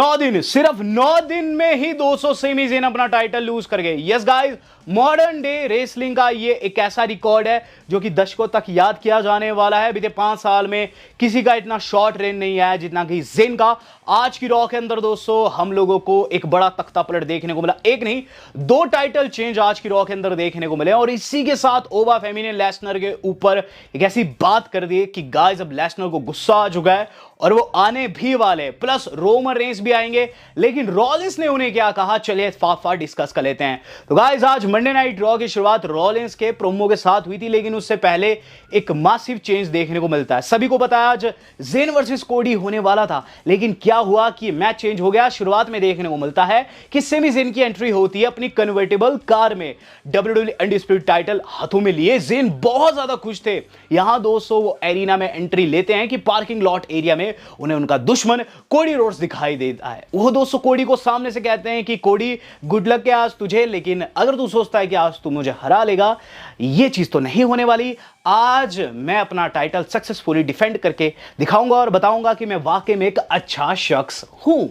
9 दिन, सिर्फ 9 दिन में ही 200 सेमी ज़ेन अपना टाइटल लूज कर गए। Yes guys, modern day wrestling का ये एक ऐसा रिकॉर्ड है जो कि दशकों तक याद किया जाने वाला है। बीते 5 साल में किसी का इतना शॉर्ट रेन नहीं आया जितना कि ज़ेन का। आज की रॉ के अंदर दोस्तों हम लोगों को एक बड़ा तख्ता पलट देखने को मिला, एक नहीं 2 टाइटल चेंज आज की रॉ के अंदर देखने को मिले। और इसी के साथ ओवा फेमी ने लेसनर के ऊपर एक ऐसी बात कर दी कि गाइस अब लेसनर को गुस्सा आ चुका है और वो आने भी वाले, प्लस रोमन रेंस भी आएंगे। लेकिन रॉलिंस ने उन्हें क्या कहा, चलिए फाफा डिस्कस कर लेते हैं। तो गाइस आज मंडे नाइट रॉ की शुरुआत रॉलिंस के प्रोमो के साथ हुई थी, लेकिन उससे पहले एक मासिव चेंज देखने को मिलता है। सभी को पता है आज ज़ेन वर्सेस कोडी होने वाला था, लेकिन क्या हुआ कि मैच चेंज हो गया। शुरुआत में देखने को मिलता है कि सेमी ज़ेन की एंट्री होती है अपनी कन्वर्टेबल कार में, WWE अनडिस्प्यूटेड टाइटल हाथों में लिए। ज़ेन बहुत ज्यादा खुश थे। यहां दोस्तों वो एरिना में एंट्री लेते हैं कि पार्किंग लॉट एरिया में उन्हें उनका दुश्मन कोडी रोड्स दिखाई देता है। वो दोस्तों कोडी को सामने से कहते हैं कि कोडी गुड लक है आज तुझे, लेकिन अगर तू सोचता है कि आज तू मुझे हरा लेगा, ये चीज तो नहीं होने वाली। आज मैं अपना टाइटल सक्सेसफुली डिफेंड करके दिखाऊंगा और बताऊंगा कि मैं वाकई में एक अच्छा शख्स हूं।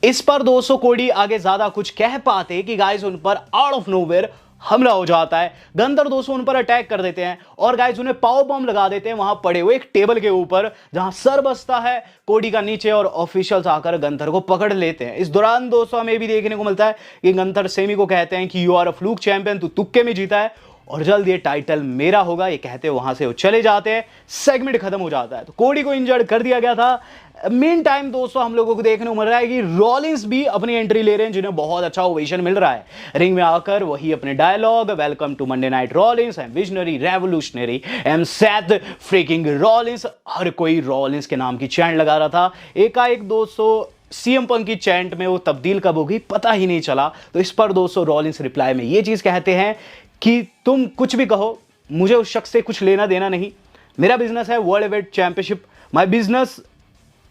इस पर दोस्तों कोडी आगे ज्यादा कुछ कह पाते कि गाइस उन पर आउट ऑफ नोवेयर हमला हो जाता है। गंदर दोस्तों उन पर अटैक कर देते हैं और गाइस उन्हें पावर बम लगा देते हैं वहां पड़े हुए एक टेबल के ऊपर जहां सर बसता है कोडी का नीचे, और ऑफिशियल्स आकर गंथर को पकड़ लेते हैं। इस दौरान दोस्तों हमें भी देखने को मिलता है कि गंथर सेमी को कहते हैं कि you are a fluke champion, तू तुक्के में जीता है और जल्द ये टाइटल मेरा होगा। ये कहते हैं वहां से वो चले जाते हैं, सेगमेंट खत्म हो जाता है। तो कोडी को इंजर्ड कर दिया गया था। मीन टाइम दोस्तों हम लोगों को देखने को मिल रहा है कि रॉलिंस भी अपनी एंट्री ले रहे हैं, जिन्हें बहुत अच्छा ओवेशन मिल रहा है। रिंग में आकर वही अपने dialogue, welcome to Monday night Rollins, I am visionary revolutionary, I am Seth freaking Rollins. हर कोई रॉलिंस के नाम की चैंट लगा रहा था। एकाएक दोस्तों सीएम पंक की चैंट में वो तब्दील कब होगी पता ही नहीं चला। तो इस पर दोस्तों रॉलिंस रिप्लाई में ये चीज कहते हैं कि तुम कुछ भी कहो, मुझे उस शख्स से कुछ लेना देना नहीं। मेरा बिजनेस है world heavyweight championship, my business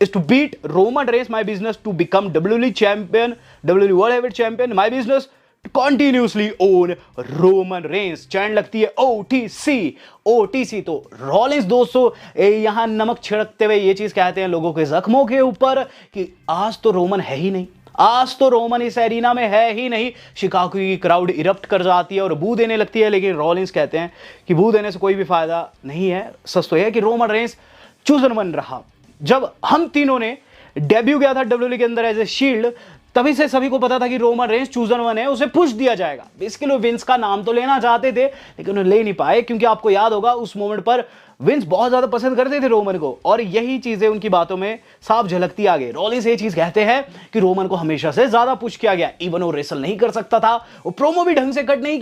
is to beat Roman Reigns, my business to become WWE champion, WWE World Heavyweight Champion, my business to continuously own Roman Reigns। चैन लगती है OTC। तो रॉलिंस दोस्तों यहां नमक छिड़कते हुए ये चीज कहते हैं लोगों के जख्मों के ऊपर कि आज तो रोमन है ही नहीं, आज तो रोमन इस एरिना में है ही नहीं। शिकागो की क्राउड इरप्ट कर जाती है और बू देने लगती है, लेकिन रॉलिंस कहते हैं कि बू देने से कोई भी फायदा नहीं है। सच तो यह है कि रोमन रेंस चूजन वन रहा। जब हम तीनों ने डेब्यू किया था WWE के अंदर एज ए शील्ड, तभी से सभी को पता था कि रोमन रेंस चूजन वन है, उसे पुश दिया जाएगा। इसके लिए विंस का नाम तो लेना चाहते थे, लेकिन उन्हें ले नहीं पाए, क्योंकि आपको याद होगा उस मोमेंट पर विंस बहुत ज्यादा पसंद करते थे रोमन को, और यही चीजें उनकी बातों में साफ झलकती आ गई। रॉलिंस ये चीज कहते हैं कि रोमन को हमेशा से ज्यादा पुश किया गया। इवन वो रेसल नहीं कर सकता था, वो प्रोमो भी ढंग से कट नहीं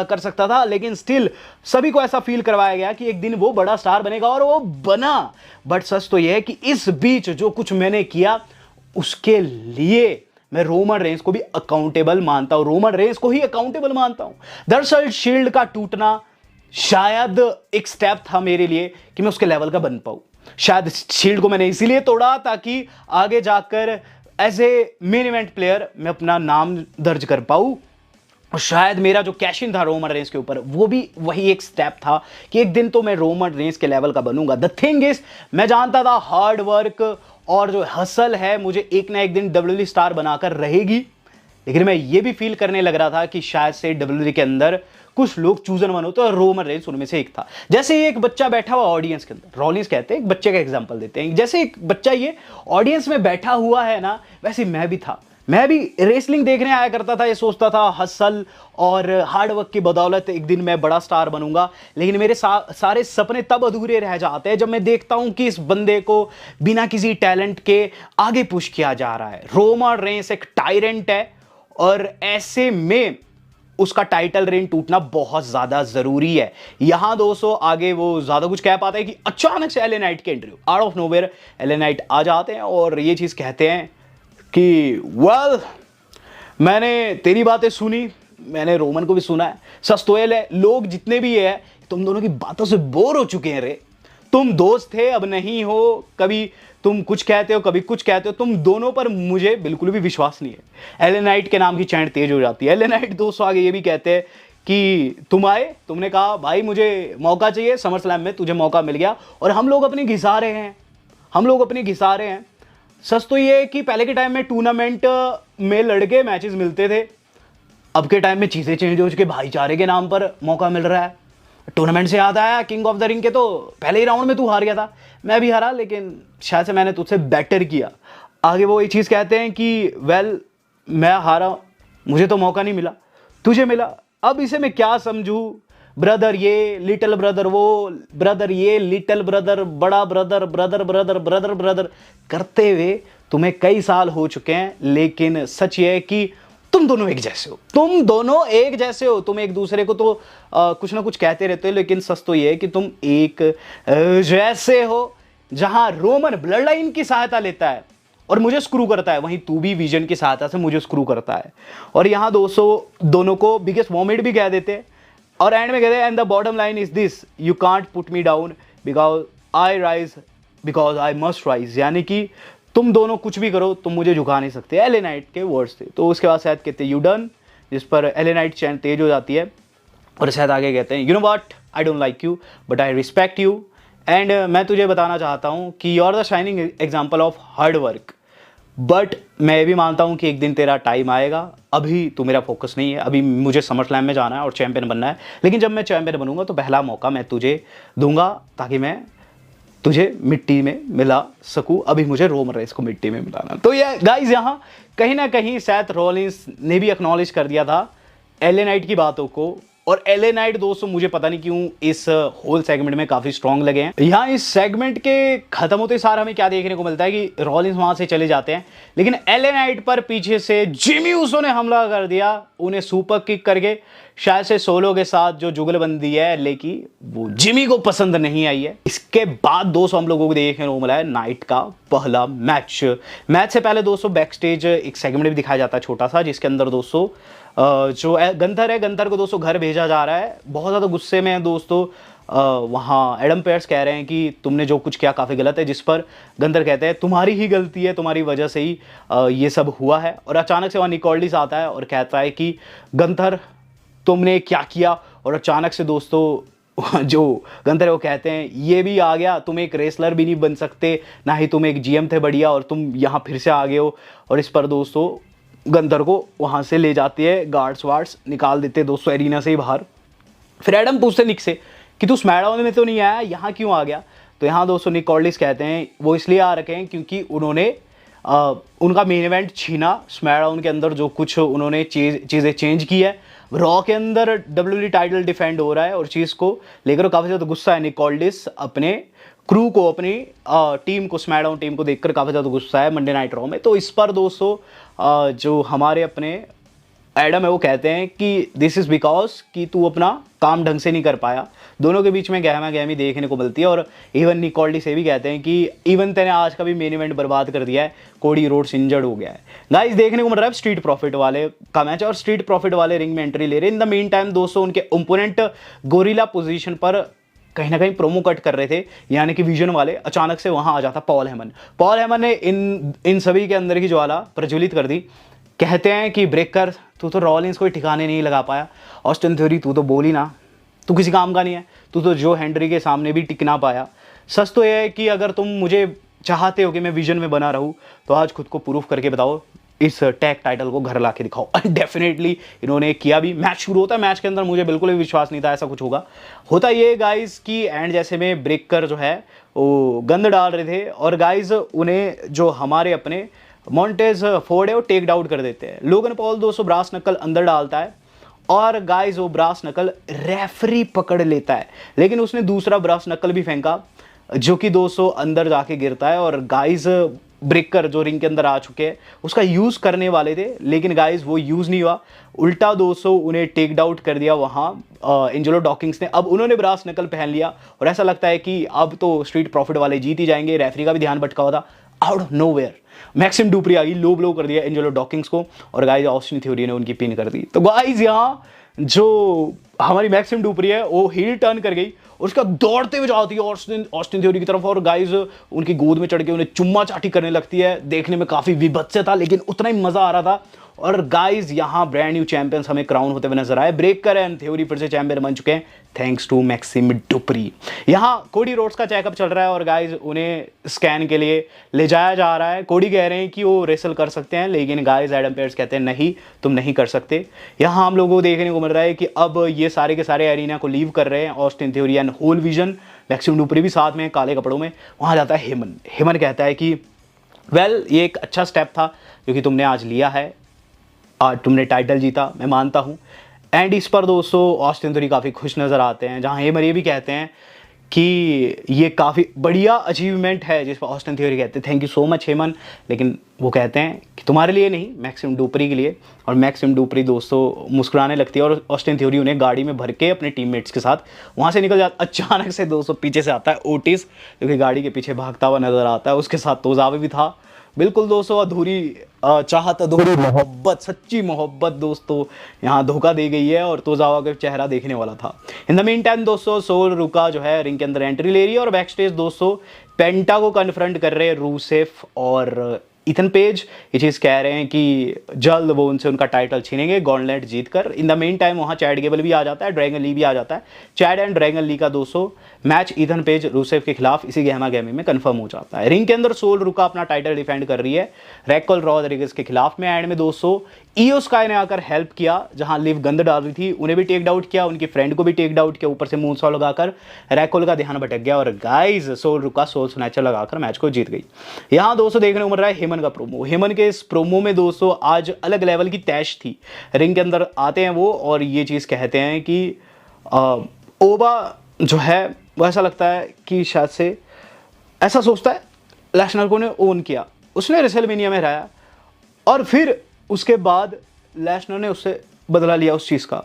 कर सकता था, लेकिन स्टिल सभी को ऐसा फील करवाया गया कि एक दिन वो बड़ा स्टार बनेगा, और वो बना। बट सच तो यह है कि इस बीच जो कुछ मैंने किया उसके लिए मैं रोमन रेंस को भी अकाउंटेबल मानता हूं, रोमन रेंस को ही अकाउंटेबल मानता हूं। दरअसल शील्ड का टूटना शायद एक स्टेप था मेरे लिए कि मैं उसके लेवल का बन पाऊं। शायद शील्ड को मैंने इसीलिए तोड़ा ताकि आगे जाकर as a main event player मैं अपना नाम दर्ज कर पाऊं। और शायद मेरा जो कैश इन था रोमन रेंस के ऊपर, वो भी वही एक स्टेप था कि एक दिन तो मैं रोमन रेंस के लेवल का बनूंगा। द थिंग इज, मैं जानता था हार्ड वर्क और जो हसल है मुझे एक ना एक दिन WWE स्टार बनाकर रहेगी, लेकिन मैं ये भी फील करने लग रहा था कि शायद से WWE के अंदर कुछ लोग चूजन वन होते और रोमन रेंस उनमें से एक था। जैसे एक बच्चा बैठा हुआ ऑडियंस के अंदर, रॉलिंस कहते हैं एक बच्चे का एग्जांपल देते हैं, जैसे एक बच्चा ये ऑडियंस में बैठा हुआ है ना, वैसे मैं भी था। मैं भी रेसलिंग देखने आया करता था, ये सोचता था हसल और हार्डवर्क की बदौलत एक दिन मैं बड़ा स्टार बनूंगा, लेकिन मेरे सारे सपने तब अधूरे रह जाते हैं जब मैं देखता हूं कि इस बंदे को बिना किसी टैलेंट के आगे पुश किया जा रहा है। रोमन रेंस एक टायरेंट है और ऐसे में उसका टाइटल रेन टूटना बहुत ज्यादा जरूरी है। यहां दोस्तों आगे वो ज्यादा कुछ कह पाता है कि अचानक से एलए नाइट के entry, out of nowhere LA Knight आ जाते हैं और ये चीज कहते हैं कि वेल मैंने तेरी बातें सुनी, मैंने रोमन को भी सुना है। सच तो है लोग जितने भी है तुम दोनों की बातों से बोर हो चुके हैं रे। तुम दोस्त थे अब नहीं हो, कभी तुम कुछ कहते हो कभी कुछ कहते हो, तुम दोनों पर मुझे बिल्कुल भी विश्वास नहीं है। एलए नाइट के नाम की चैंट तेज हो जाती है। एलए नाइट दोस्तों आगे ये भी कहते हैं कि तुम आए, तुमने कहा भाई मुझे मौका चाहिए समर स्लैम में, तुझे मौका मिल गया और हम लोग अपनी घिसा रहे हैं, हम लोग अपनी घिसा रहे हैं। सच तो ये है कि पहले के टाइम में टूर्नामेंट में लड़के मैचेस मिलते थे, अब के टाइम में चीज़ें चेंज हो चुकी, भाईचारे के नाम पर मौका मिल रहा है। टूर्नामेंट से याद आया, किंग ऑफ द रिंग के तो पहले ही राउंड में तू हार गया था, मैं भी हारा, लेकिन शायद से मैंने तुझसे बेटर किया। आगे वो ये चीज़ कहते हैं कि वेल मैं हारा, मुझे तो मौका नहीं मिला, तुझे मिला, अब इसे मैं क्या समझूं? ब्रदर ये, लिटिल ब्रदर वो, ब्रदर ये, लिटिल ब्रदर, बड़ा brother, brother brother brother brother करते हुए तुम्हें कई साल हो चुके हैं, लेकिन सच ये है कि तुम दोनों एक जैसे हो, तुम दोनों एक जैसे हो। तुम एक दूसरे को तो कुछ ना कुछ कहते रहते हो, लेकिन सच तो ये है कि तुम एक जैसे हो। जहां रोमन ब्लड लाइन की सहायता लेता है और मुझे स्क्रू करता है, वहीं तू भी विजन की सहायता से मुझे स्क्रू करता है। और यहां दोनों को बिगेस्ट वॉमिट भी कह देते हैं, और एंड में कहते हैं and the bottom line is this, you can't put me down because I rise because I must rise. यानी कि तुम दोनों कुछ भी करो, तुम मुझे झुका नहीं सकते, एले नाइट के वर्ड्स थे। तो उसके बाद शायद कहते हैं यू डन, जिस पर एले नाइट चैन तेज हो जाती है, और शायद आगे कहते हैं you know what, I don't like you but I respect you, and मैं तुझे बताना चाहता हूँ कि you are the shining example of hard work, but मैं भी मानता हूँ कि एक दिन तेरा टाइम आएगा, अभी तो मेरा फोकस नहीं है, अभी मुझे समर स्लैम में जाना है और चैंपियन बनना है, लेकिन जब मैं चैंपियन बनूंगा तो पहला मौका मैं तुझे दूंगा ताकि मैं तुझे मिट्टी में मिला सकूं, अभी मुझे रोमन रेस को मिट्टी में मिलाना। तो ये गाइज यहाँ कहीं ना कहीं सेथ रॉलिंस ने भी एक्नॉलेज कर दिया था एले नाइट की बातों को, और एले नाइट दोस्तों मुझे पता नहीं क्यों इस होल सेगमेंट में काफी स्ट्रांग लगे हैं। यहाँ इस सेगमेंट के खत्म होते सार हमें क्या देखने को मिलता है कि रॉलिंस वहां से चले जाते हैं, लेकिन एले नाइट पर पीछे से जिमी ऊसो ने हमला कर दिया, उन्हें सुपर किक करके। शायद से सोलो के साथ जो जुगलबंदी है एले की, वो जिमी को पसंद नहीं आई है। इसके बाद दोस्तों हम लोगों को देखने को मिला है नाइट का पहला मैच से पहले दोस्तों बैक स्टेज एक सेगमेंट भी दिखाया जाता है छोटा सा, जिसके अंदर दोस्तों जो गंथर है, गंथर को दोस्तों घर भेजा जा रहा है, बहुत ज़्यादा गुस्से में है दोस्तों। वहाँ एडम पेयर्स कह रहे हैं कि तुमने जो कुछ किया काफ़ी गलत है, जिस पर गंथर कहते हैं तुम्हारी ही गलती है, तुम्हारी वजह से ही ये सब हुआ है। और अचानक से वहाँ निक ऑल्डिस आता है और कहता है कि गंथर तुमने क्या किया, और अचानक से दोस्तों जो गंथर है वो कहते हैं ये भी आ गया, तुम एक रेसलर भी नहीं बन सकते, ना ही तुम एक जीएम थे बढ़िया, और तुम यहाँ फिर से आ गए हो। और इस पर दोस्तों गंथर को वहाँ से ले जाती है, गार्ड्स वार्ड्स निकाल देते हैं दोस्तों एरिना से ही बाहर। फिर एडम पूछते निक से कि तू स्मैकडाउन में तो नहीं आया, यहाँ क्यों आ गया? तो यहाँ दोस्तों निक ऑल्डिस कहते हैं वो इसलिए आ रखे हैं क्योंकि उन्होंने उनका मेन इवेंट छीना, स्मैकडाउन के अंदर जो कुछ उन्होंने चीज़ें चेंज की है, रॉ के अंदर डब्ल्यूडब्ल्यूई टाइटल डिफेंड हो रहा है, और चीज़ को लेकर काफ़ी ज़्यादा गुस्सा है निक ऑल्डिस अपने क्रू को, अपनी टीम को, स्मैकडाउन टीम को देखकर काफ़ी ज़्यादा गुस्सा है मंडे नाइट रॉ में। तो इस पर दोस्तों जो हमारे अपने एडम है वो कहते हैं कि दिस इज़ बिकॉज कि तू अपना काम ढंग से नहीं कर पाया। दोनों के बीच में गहमा गहमी देखने को मिलती है, और इवन निक ऑल्डिस से भी कहते हैं कि इवन तेने आज का भी मेन इवेंट बर्बाद कर दिया है, कोडी रोड्स इंजर्ड हो गया है। गाइस देखने को मिल रहा है स्ट्रीट प्रॉफिट वाले का मैच, और स्ट्रीट प्रॉफिट वाले रिंग में एंट्री ले रहे हैं। इन द मीन टाइम दोस्तों उनके ओपोनेंट गोरिल्ला पोजीशन पर कहीं ना कहीं प्रोमो कट कर रहे थे, यानी कि विजन वाले। अचानक से वहां आ जाता पॉल हेमन ने इन सभी के अंदर की ज्वाला प्रज्वलित कर दी। कहते हैं कि ब्रेकर तू तो रॉलिंस कोई ठिकाने नहीं लगा पाया, ऑस्टिन थ्योरी तू तो बोली ना, तू किसी काम का नहीं है, तू तो जो हेनरी के सामने भी टिक ना पाया। सच तो यह है कि अगर तुम मुझे चाहते हो कि मैं विजन में बना रहूं, तो आज खुद को प्रूफ करके बताओ, इस टैग टाइटल को घर ला के दिखाओ। डेफिनेटली इन्होंने किया भी। मैच शुरू होता है, मैच के अंदर मुझे बिल्कुल भी विश्वास नहीं था ऐसा कुछ होगा। होता ये गाइज कि एंड जैसे में ब्रेकर जो है वो गंद डाल रहे थे, और गाइज उन्हें जो हमारे अपने मॉन्टेज फोर्ड है वो टेक डाउन कर देते हैं। लोगन पॉल दोस्तों ब्रास नकल अंदर डालता है, और गाइज वो ब्रास नकल रेफरी पकड़ लेता है, लेकिन उसने दूसरा ब्रास नकल भी फेंका जो कि 200 अंदर जाके गिरता है। और गाइज ब्रेकर जो रिंग के अंदर आ चुके हैं उसका यूज़ करने वाले थे, लेकिन गाइज वो यूज़ नहीं हुआ, उल्टा 200 उन्हें टेक डाउन कर दिया वहाँ एंजेलो डॉकिंग्स ने। अब उन्होंने ब्रास नकल पहन लिया, और ऐसा लगता है कि अब तो स्ट्रीट प्रॉफिट वाले जीत ही जाएंगे। रेफरी का भी ध्यान भटका हुआ था। Out of nowhere Maxxine Dupri आ गई, लो ब्लो कर दिया एंजेलो डॉकिंग्स को, और गाइज ऑस्टिन थ्योरी ने उनकी पिन कर दी। तो गाइज यहाँ जो हमारी मैक्सिम डुप्री है वो हील टर्न कर गई, और उसका दौड़ते हुए जाती है ऑस्टिन थ्योरी की तरफ, और गाइज उनकी गोद में चढ़ के उन्हें चुम्मा चाटी करने लगती है। देखने में काफ़ी विभत्स था, लेकिन उतना ही मज़ा आ रहा था। और गाइज यहाँ ब्रांड न्यू चैंपियंस हमें क्राउन होते हुए नजर आए। ब्रेकर एंड थ्योरी फिर से चैंपियन बन चुके हैं थैंक्स टू मैक्सिम डुप्री। यहाँ कोडी रोड्स का चेकअप चल रहा है और गाइज उन्हें स्कैन के लिए ले जाया जा रहा है। कोडी कह रहे हैं कि वो रेसल कर सकते हैं, लेकिन गाइज एडम पेयर्स कहते हैं नहीं, तुम नहीं कर सकते। यहाँ हम लोगों को देखने को मिल रहा है कि अब ये सारे के सारे एरिना को लीव कर रहे हैं। Austin Theory and whole vision, Maxxine Dupri भी साथ में काले कपड़ों में। वहाँ जाता है हेमन। हेमन कहता है कि वेल ये एक अच्छा स्टेप था जो कि तुमने आज लिया है, आज तुमने टाइटल जीता, मैं मानता हूँ। एंड इस पर दोस्तों ऑस्टिन थ्योरी काफ़ी खुश नज़र आते हैं, जहाँ हेमन ये भी कहते हैं कि ये काफ़ी बढ़िया अचीवमेंट है, जिस पर ऑस्टिन थ्योरी कहते हैं थैंक यू सो मच हेमन, लेकिन वो कहते हैं कि तुम्हारे लिए नहीं, मैक्सिम डुप्री के लिए। और मैक्सिम डुप्री दोस्तों मुस्कुराने लगती है और ऑस्टिन थ्योरी उन्हें गाड़ी में भर के अपने टीममेट्स के साथ वहाँ से निकल जाता। अचानक से दोस्तों पीछे से आता है ओटिस, जो कि गाड़ी के पीछे भागता हुआ नजर आता है। उसके साथ तोजावे भी था। बिल्कुल दोस्तों अधूरी चाहत, अधूरी मोहब्बत, सच्ची मोहब्बत दोस्तों यहाँ धोखा दे गई है और तोजावा का चेहरा देखने वाला था। इन द मीन टाइम दोस्तों सोल रुका जो है रिंग के अंदर एंट्री ले रही है और बैक स्टेज दोस्तों पेंटा को कन्फ्रंट कर रहे हैं रूसेफ और इथन पेज। ये चीज़ कह रहे हैं कि जल्द वो उनसे उनका टाइटल छीनेंगे गॉन्टलेट जीतकर। इन द मेन टाइम वहाँ चैड गेबल भी आ जाता है, ड्रैगन ली भी आ जाता है। चैड एंड ड्रैगन ली का दोस्तों मैच इथन पेज रूसेफ के खिलाफ इसी गहमा गहमी में कंफर्म हो जाता है। रिंग के अंदर सोल रुका अपना टाइटल डिफेंड कर रही है रैकल रॉड्रिगेज के खिलाफ में। एंड में दोस्तों ईओ स्काई ने आकर हेल्प किया, जहां लिव गंद डाल रही थी उन्हें भी टेक डाउट किया, उनकी फ्रेंड को भी टेक डाउट किया, ऊपर से मूनसॉल्ट लगाकर रैकल का ध्यान भटक गया और गाइज सोल रुका सोल स्नैचर लगाकर मैच को जीत गई। यहाँ दोस्तों देखने को मिल रहा है हेमन का प्रोमो। हेमन के इस प्रोमो में दोस्तों आज अलग लेवल की तैश थी। रिंग के अंदर आते हैं वो और ये चीज़ कहते हैं कि ओबा जो है वो ऐसा लगता है कि शायद से ऐसा सोचता है लेसनर को ने ओन किया, उसने रेसलमेनिया में हराया और फिर उसके बाद लेसनर ने उससे बदला लिया उस चीज़ का।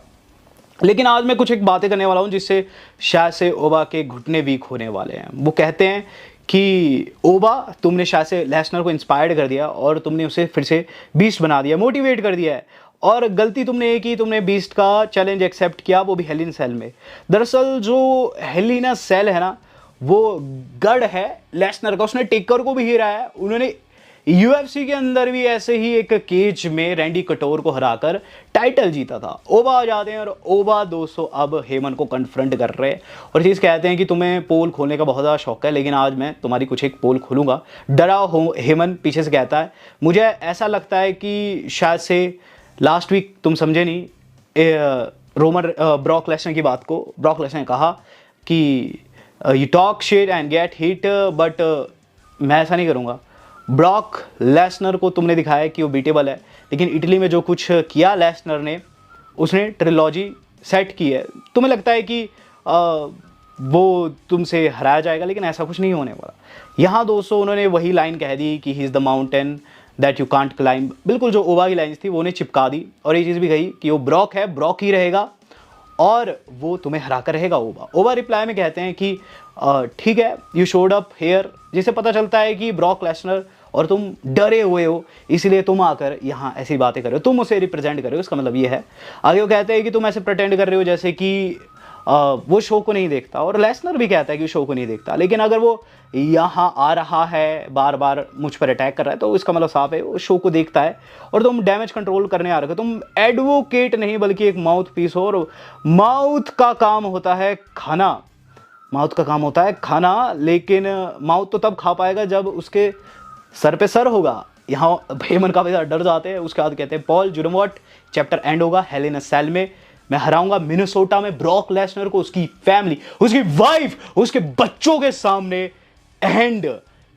लेकिन आज मैं कुछ एक बातें करने वाला हूँ जिससे शायद से ओबा के घुटने वीक होने वाले हैं। वो कहते हैं कि ओबा तुमने शायद से लेसनर को इंस्पायर्ड कर दिया और तुमने उसे फिर से बीस्ट बना दिया, मोटिवेट कर दिया है। और गलती तुमने ये की, तुमने बीस्ट का चैलेंज एक्सेप्ट किया, वो भी हेल इन सेल में। दरअसल जो हेल इन सेल है ना वो गढ़ है लेसनर का, उसने टेकर को भी हराया है। उन्होंने यूएफसी के अंदर भी ऐसे ही एक केज में रैंडी कटोर को हराकर टाइटल जीता था। ओबा आ जाते हैं और ओबा दोस्तों अब हेमन को कन्फ्रंट कर रहे हैं और चीज़ कहते हैं कि तुम्हें पोल खोलने का बहुत ज़्यादा शौक है, लेकिन आज मैं तुम्हारी कुछ एक पोल खोलूंगा। डरा हो हेमन पीछे से कहता है मुझे ऐसा लगता है कि शायद से लास्ट वीक तुम समझे नहीं ब्रॉक लेसनर की बात को। ब्रॉक लेसनर ने कहा कि you talk shit and gate hit, but मैं ऐसा नहीं करूँगा। ब्रॉक लेसनर को तुमने दिखाया कि वो बीटेबल है, लेकिन इटली में जो कुछ किया लेसनर ने, उसने ट्रिलॉजी सेट की है। तुम्हें लगता है कि वो तुमसे हराया जाएगा, लेकिन ऐसा कुछ नहीं होने वाला। यहाँ दोस्तों उन्होंने वही लाइन कह दी कि he is the mountain that you can't climb. बिल्कुल जो ओबा की लाइन्स थी वो उन्हें चिपका दी और ये चीज़ भी कही कि वो ब्रॉक है, ब्रॉक ही रहेगा और वो तुम्हें हरा कर रहेगा। ओबा रिप्लाई में कहते हैं कि ठीक है, यू शोड अप हेयर, जिससे पता चलता है कि ब्रॉक लेसनर और तुम डरे हुए हो, इसलिए तुम आकर यहाँ ऐसी बातें कर रहे हो, तुम उसे रिप्रेजेंट कर रहे हो, इसका मतलब ये है। आगे वो कहते हैं कि तुम ऐसे प्रटेंड कर रहे हो जैसे कि वो शो को नहीं देखता, और लेसनर भी कहता है कि शो को नहीं देखता, लेकिन अगर वो यहाँ आ रहा है बार बार मुझ पर अटैक कर रहा है तो इसका मतलब साफ है वो शो को देखता है और तुम डैमेज कंट्रोल करने आ रहे हो। तुम एडवोकेट नहीं बल्कि एक माउथ पीस हो, और माउथ का काम होता है खाना, माउथ का काम होता है खाना, लेकिन माउथ तो तब खा पाएगा जब उसके सर पे सर होगा। यहाँ हेमन काफ़ी ज़्यादा डर जाते हैं। उसके बाद कहते हैं Paul you know what, chapter and होगा हेल इन अ सेल में, मैं हराऊंगा मिनेसोटा में ब्रॉक लेसनर को, उसकी फैमिली, उसकी वाइफ, उसके बच्चों के सामने। एंड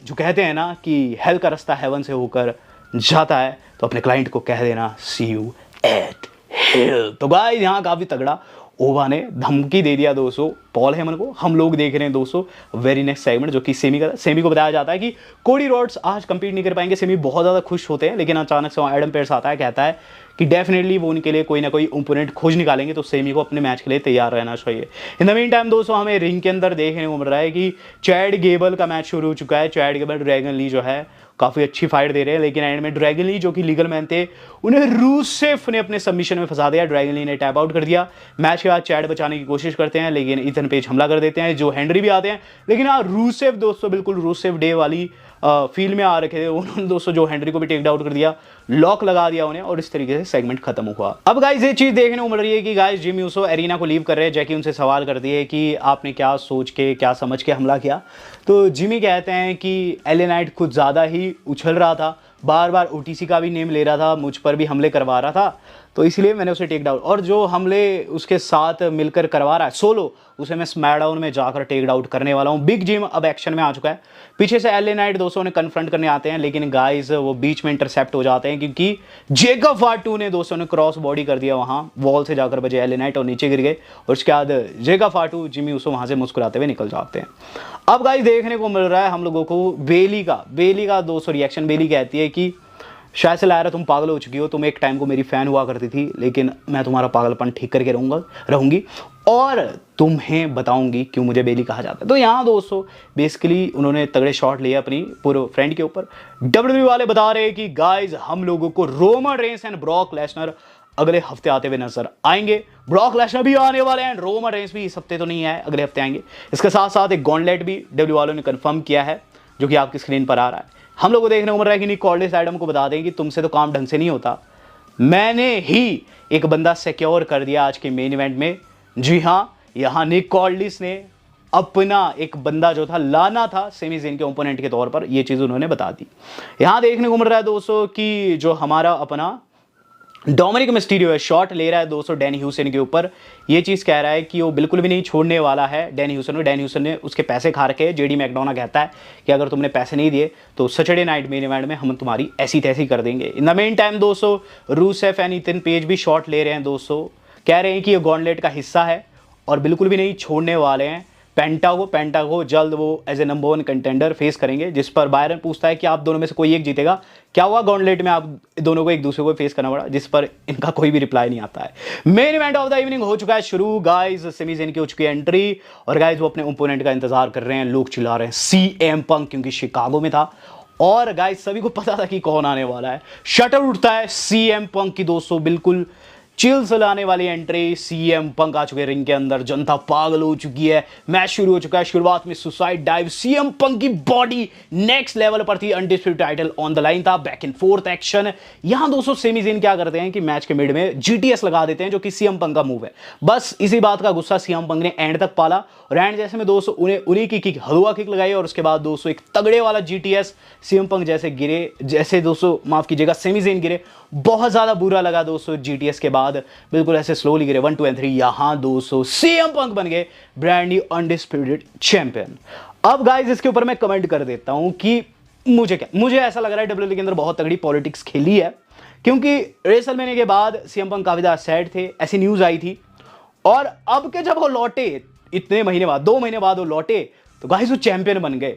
जो कहते हैं ना कि हेल का रास्ता हेवन से होकर जाता है, तो अपने क्लाइंट को कह देना सी यू एट हेल। तो गाइस यहाँ काफ़ी तगड़ा ओबा ने धमकी दे दिया दोस्तों पॉल हेमन को। हम लोग देख रहे हैं दोस्तों वेरी नेक्स्ट सेगमेंट, जो कि सेमी को बताया जाता है कि कोडी रोड्स आज कंपीट नहीं कर पाएंगे। सेमी बहुत ज़्यादा खुश होते हैं, लेकिन अचानक से वहाँ एडम पेयर्स आता है, कहता है कि डेफिनेटली वो उनके लिए कोई ना कोई ओपोनेंट खोज निकालेंगे, तो सेमी को अपने मैच के लिए तैयार रहना चाहिए। इन द मीन टाइम दोस्तों हमें रिंग के अंदर देखने को मिल रहा है कि चैड गेबल का मैच शुरू हो चुका है। चैड गेबल ड्रैगन ली जो है काफ़ी अच्छी फाइट दे रहे हैं, लेकिन एंड में ड्रैगन ली जो कि लीगल मैन थे, उन्हें रूसेफ ने अपने सबमिशन में फंसा दिया। ड्रैगन ली ने टैप आउट कर दिया। मैच के बाद चैड बचाने की कोशिश करते हैं, लेकिन इथन पेज हमला कर देते हैं, जो हेनरी भी आते हैं। लेकिन हाँ रूसेफ दोस्तों बिल्कुल रूसेफ डे वाली फील्ड में आ रखे थे, उन्होंने दोस्तों जो हेनरी को भी टेक आउट कर दिया। लॉक लगा दिया उन्हें और इस तरीके से सेगमेंट खत्म हुआ। अब गाइस ये चीज देखने को मिल रही है कि गाइस जिमी ऊसो एरिना को लीव कर रहे हैं। जैकी उनसे सवाल करती है कि आपने क्या सोच के क्या समझ के हमला किया, तो जिमी कहते हैं कि एलए नाइट कुछ ज़्यादा ही उछल रहा था, बार बार ओटीसी का भी नेम ले रहा था, मुझ पर भी हमले करवा रहा था, तो इसलिए मैंने उसे टेक डाउन, और जो हमले उसके साथ मिलकर करवा रहा है सोलो, उसे मैं स्मैकडाउन में जाकर टेक आउट करने वाला हूँ। बिग जिम अब एक्शन में आ चुका है। पीछे से एलए नाइट दोस्तों ने कन्फ्रंट करने आते हैं, लेकिन गाइस वो बीच में इंटरसेप्ट हो जाते हैं क्योंकि जेकब फाटू ने दोस्तों ने क्रॉस बॉडी कर दिया, वहाँ वॉल से जाकर बजे एलए नाइट और नीचे गिर गए, और उसके बाद जेकब फाटू जिमी ऊसो वहाँ से मुस्कुराते हुए निकल जाते हैं। अब गाइस देखने को मिल रहा है हम लोगों को बेली का दोस्तों रिएक्शन। बेली कहती है कि शायद से लायरा तुम पागल हो चुकी हो, तुम एक टाइम को मेरी फ़ैन हुआ करती थी, लेकिन मैं तुम्हारा पागलपन ठीक करके रहूँगी और तुम्हें बताऊंगी क्यों मुझे बेली कहा जाता है। तो यहाँ दोस्तों बेसिकली उन्होंने तगड़े शॉट लिए अपनी पूरे फ्रेंड के ऊपर। डब्ल्यूडब्ल्यूई वाले बता रहे हैं कि गाइज हम लोगों को Roman Reigns and Brock Lesnar अगले हफ्ते आते हुए नजर आएंगे। ब्रॉक लेसनर भी आने वाले हैं, रोमन रेंस भी इस हफ्ते तो नहीं है, अगले हफ्ते आएंगे। इसके साथ साथ एक गॉन्टलेट भी डब्ल्यू वालों ने कंफर्म किया है, जो कि आपकी स्क्रीन पर आ रहा है। हम लोग को देखने को मिल रहा है कि निक कॉल्डिस एडम को बता दें कि तुमसे तो काम ढंग से नहीं होता, मैंने ही एक बंदा सिक्योर कर दिया आज के मेन इवेंट में। जी हाँ, यहाँ निक कॉल्डिस ने अपना एक बंदा जो था लाना था सेमी ज़ेन के ओपोनेंट के तौर पर, ये चीज़ उन्होंने बता दी। यहाँ देखने को मिल रहा है दोस्तों कि जो हमारा अपना डोमिनिक मिस्टीरियो है, शॉट ले रहा है दोस्तों डैनी ह्यूसन के ऊपर। ये चीज़ कह रहा है कि वो बिल्कुल भी नहीं छोड़ने वाला है डैनी ह्यूसन ने उसके पैसे खा रखे। जेडी मैकडोना कहता है कि अगर तुमने पैसे नहीं दिए तो सैटरडे नाइट मेन इवेंट में हम तुम्हारी ऐसी तैसी कर देंगे। इन द मेन टाइम दोस्तों रूसेफ एंड इथन पेज भी शॉट ले रहे हैं दोस्तों, कह रहे हैं कि ये गॉन्टलेट का हिस्सा है और बिल्कुल भी नहीं छोड़ने वाले हैं। पेंटा को जल्द वो as a number 1 contender face करेंगे, जिस पर बायरन पूछता है कि आप दोनों में से कोई एक जीतेगा। क्या हुआ गॉन्टलेट में आप दोनों को एक दूसरे को फेस करना पड़ा, जिस पर इनका कोई भी रिप्लाई नहीं आता है। Main event of the evening हो चुका है शुरू गाइस, सेमी ज़ेन की हो चुकी है एंट्री और गाइस वो अपने ओपोनेंट का इंतजार कर रहे हैं। लोग चिल्ला रहे हैं सीएम पंक, क्योंकि शिकागो में था और गाइस सभी को पता था कि कौन आने वाला है। शटर उठता है सीएम पंक की दोस्तों, बिल्कुल चिल्स लाने वाली एंट्री। सीएम पंक आ चुके रिंग के अंदर, जनता पागल हो चुकी है, मैच शुरू हो चुका है। शुरुआत में सुसाइड डाइव, सीएम पंक की बॉडी नेक्स्ट लेवल पर थी, undisputed title on the line था, बैक एंड फोर्थ एक्शन। यहां दोस्तों सेमी ज़ेन क्या करते हैं कि मैच के मिड में जीटीएस लगा देते हैं, जो कि सीएम पंक का मूव है। बस इसी बात का गुस्सा सीएम पंक ने एंड तक पाला और एंड जैसे में दोस्तों उन्हीं की किक हलवा किक लगाई और उसके बाद दोस्तों एक तगड़े वाला जीटीएस सीएम पंक जैसे दोस्तों माफ कीजिएगा सेमी ज़ेन गिरे, बहुत ज़्यादा बुरा लगा दोस्तों। जीटीएस के बाद बिल्कुल ऐसे स्लोली गिरे 1 2 and 3। यहां दोस्तों सीएम पंक बन गए ब्रांड न्यू अनडिस्प्यूटेड चैंपियन। अब गाइस इसके ऊपर मैं कमेंट कर देता हूं कि मुझे ऐसा लग रहा है डब्ल्यूडब्ल्यूई के अंदर बहुत तगड़ी पॉलिटिक्स खेली है, क्योंकि रेसलमेनिया के बाद सीएम पंक काफी ज्यादा सैड थे, ऐसी न्यूज आई थी। और अब के जब वो लौटे इतने महीने बाद, 2 महीने बाद वो लौटे, तो गाइस वो चैंपियन बन गए।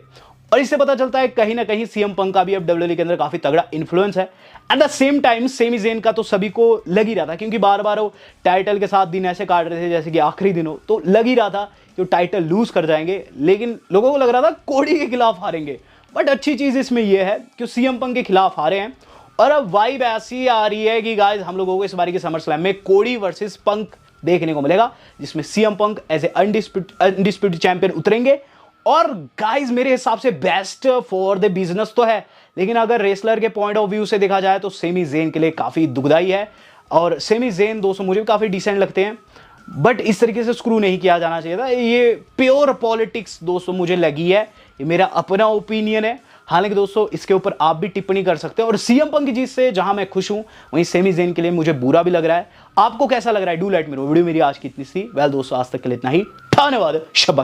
और इससे पता चलता है कहीं ना कहीं सीएम पंक का भी अब डब्ल्यूडब्ल्यूई के अंदर काफी तगड़ा इन्फ्लुएंस है। At the same time Sami Zayn का तो सभी को लग ही रहा था, क्योंकि बार बार वो टाइटल के साथ दिन ऐसे काट रहे थे जैसे कि आखिरी दिन हो, तो लग ही रहा था कि वो टाइटल लूज कर जाएंगे। लेकिन लोगों को लग रहा था कोडी के खिलाफ हारेंगे, बट अच्छी चीज इसमें यह है कि सीएम पंक के खिलाफ हारे हैं। और अब वाइब ऐसी आ रही है कि गाइस हम लोगों को इस बारी के समर स्लैम में कोडी वर्सेस पंक देखने को मिलेगा, जिसमें CM Punk as a undisputed champion उतरेंगे। और गाइस मेरे हिसाब से बेस्ट फॉर द बिजनेस तो है, लेकिन अगर रेसलर के पॉइंट ऑफ व्यू से देखा जाए तो सेमी ज़ेन के लिए काफी दुखदाई है। और सेमी ज़ेन दोस्तों मुझे भी काफी डिसेंट लगते हैं, बट इस तरीके से स्क्रू नहीं किया जाना चाहिए था। ये प्योर पॉलिटिक्स दोस्तों मुझे लगी है, ये मेरा अपना ओपिनियन है। हालांकि दोस्तों इसके ऊपर आप भी टिप्पणी कर सकते हैं। और सीएम पंक की जीत से जहां मैं खुश हूं, वहीं सेमी ज़ेन के लिए मुझे बुरा भी लग रहा है। आपको कैसा लग रहा है? Do let me know. Video मेरी आज की इतनी सी। वेल दोस्तों आज तक के लिए इतना ही, धन्यवाद, शब्बा खैर।